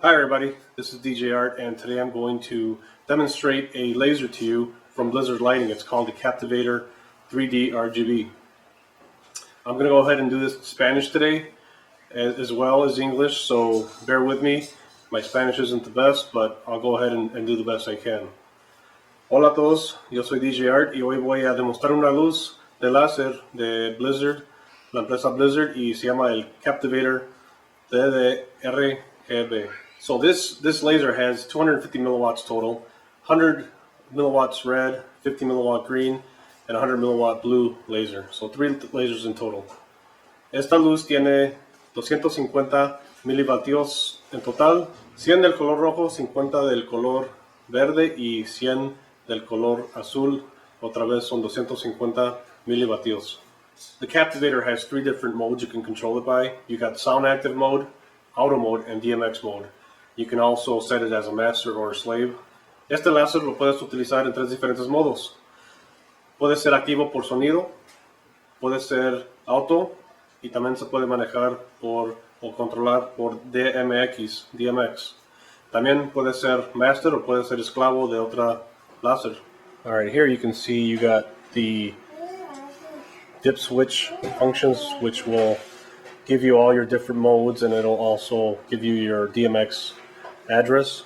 Hi everybody, this is DJ Art, and today I'm going to demonstrate a laser to you from Blizzard Lighting. It's called the Kaptivator 3D RGB. I'm going to go ahead and do this in Spanish today as well as English, so bear with me. My Spanish isn't the best, but I'll go ahead and do the best I can. Hola a todos, yo soy DJ Art y hoy voy a demostrar una luz de láser de Blizzard, la empresa Blizzard, y se llama el Kaptivator RGB. So this laser has 250 milliwatts total, 100 milliwatts red, 50 milliwatt green, and 100 milliwatt blue laser. So 3 lasers in total. Esta luz tiene 250 milivatios en total, 100 del color rojo, 50 del color verde y 100 del color azul. Otra vez son 250 milivatios. The Kaptivator has 3 different modes you can control it by. You got sound active mode, auto mode, and DMX mode. You can also set it as a master or a slave. Este láser lo puedes utilizar en 3 diferentes modos. Puede ser activo por sonido, puede ser auto, y también se puede manejar o controlar por DMX. También puede ser master o puede ser esclavo de otra láser. Alright, here you can see you got the dip switch functions, which will give you all your different modes, and it'll also give you your DMX address.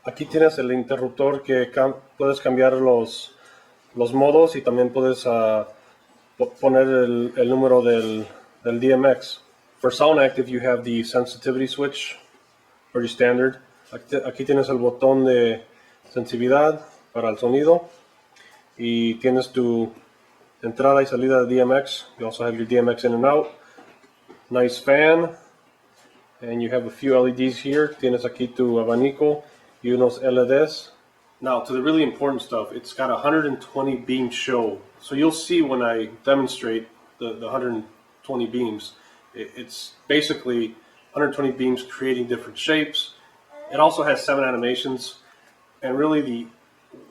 Aquí tienes el interruptor que puedes cambiar los modos y también puedes poner el número del DMX. For sound active you have the sensitivity switch, pretty standard. Aquí tienes el botón de sensibilidad para el sonido y tienes tu entrada y salida de DMX. You also have your DMX in and out. Nice fan, and you have a few LEDs here. Tienes aquí tu abanico y unos LEDs. Now to the really important stuff, it's got 120 beam show. So you'll see when I demonstrate the 120 beams, it's basically 120 beams creating different shapes. It also has 7 animations, and really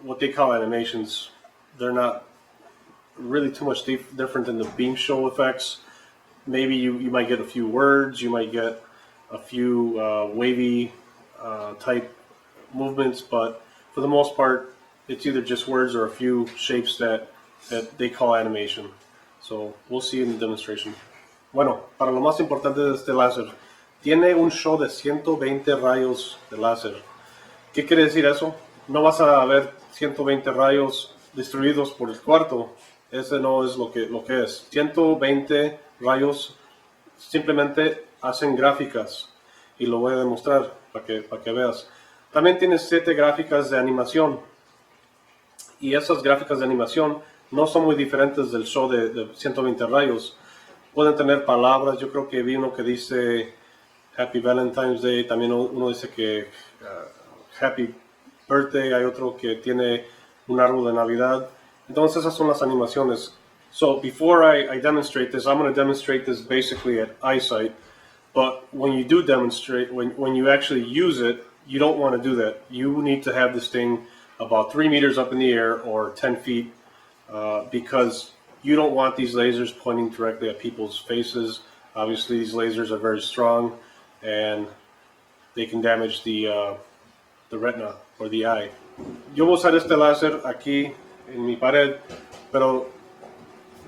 what they call animations, they're not really too much different than the beam show effects. Maybe you might get a few words, you might get a few wavy type movements, but for the most part it's either just words or a few shapes that they call animation. So we'll see in the demonstration. Bueno, para lo más importante de este láser, tiene un show de 120 rayos de láser. ¿Qué quiere decir eso? No vas a ver 120 rayos distribuidos por el cuarto. Ese no es lo que es. 120 rayos simplemente hacen gráficas, y lo voy a demostrar para que veas. También tienes 7 gráficas de animación, y esas gráficas de animación no son muy diferentes del show de 120 rayos. Pueden tener palabras. Yo creo que vi uno que dice Happy Valentine's Day, también uno dice que Happy Birthday, hay otro que tiene un árbol de Navidad. Entonces esas son las animaciones. So before I demonstrate this, I'm going to demonstrate this basically at eyesight. But when you do demonstrate, when you actually use it, you don't want to do that. You need to have this thing about 3 meters up in the air or 10 feet because you don't want these lasers pointing directly at people's faces. Obviously these lasers are very strong and they can damage the retina or the eye. Yo voy a usar este láser aquí en mi pared, pero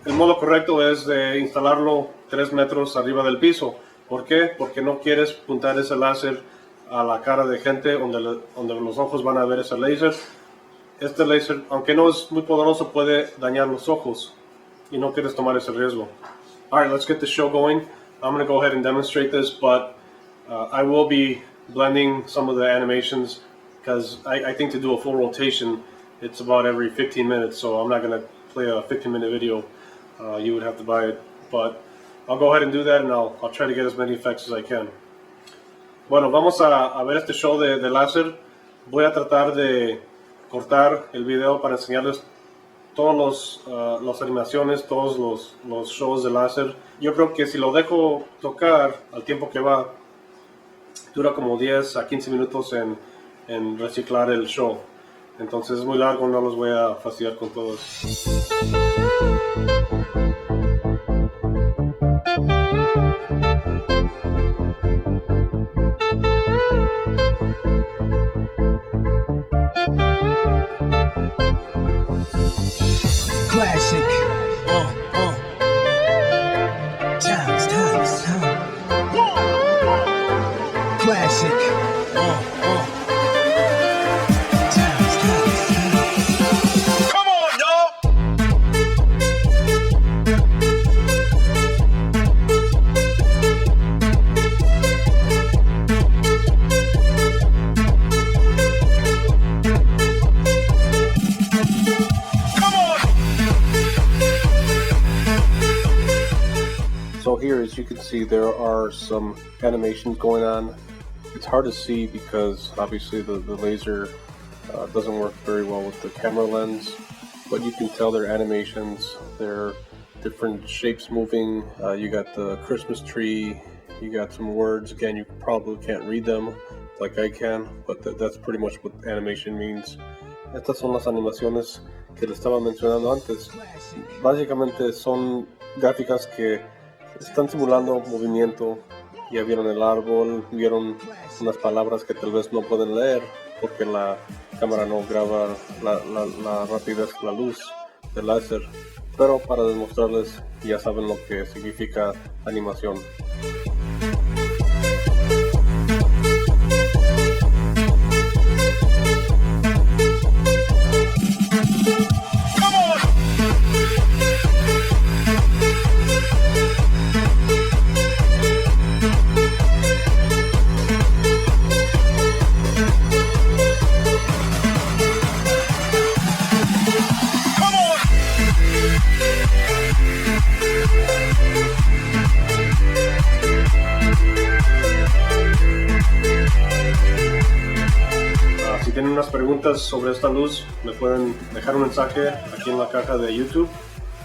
el modo correcto es de instalarlo 3 metros arriba del piso. ¿Por qué? Porque no quieres apuntar ese láser a la cara de gente donde los ojos van a ver ese láser. Este láser, aunque no es muy poderoso, puede dañar los ojos y no quieres tomar ese riesgo. Alright, let's get the show going. I'm going to go ahead and demonstrate this, but I will be blending some of the animations because I think to do a full rotation it's about every 15 minutes, so I'm not going to play a 15-minute video. You would have to buy it, but I'll go ahead and do that, and I'll try to get as many effects as I can. Bueno, vamos a ver este show de láser. Voy a tratar de cortar el video para enseñarles todas las animaciones, todos los shows de láser. Yo creo que si lo dejo tocar al tiempo que va, dura como 10 a 15 minutos en reciclar el show. Entonces es muy largo, no los voy a fastidiar con todos. Classic. Times. Classic. Come on, y'all! So here, as you can see, there are some animations going on. It's hard to see because obviously the laser doesn't work very well with the camera lens, but you can tell they're animations. They're different shapes moving. You got the Christmas tree, you got some words. Again, you probably can't read them like I can, but that's pretty much what animation means. Estas son las animaciones que le estaba mencionando antes. Básicamente son gráficas que están simulando movimiento. Ya vieron el árbol, vieron unas palabras que tal vez no pueden leer porque la cámara no graba la rapidez de la luz del láser, pero para demostrarles ya saben lo que significa animación. Si tienen unas preguntas sobre esta luz, me pueden dejar un mensaje aquí en la caja de YouTube.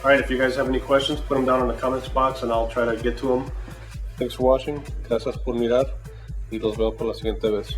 Alright, if you guys have any questions, put them down in the comments box and I'll try to get to them. Thanks for watching, gracias por mirar y los veo por la siguiente vez.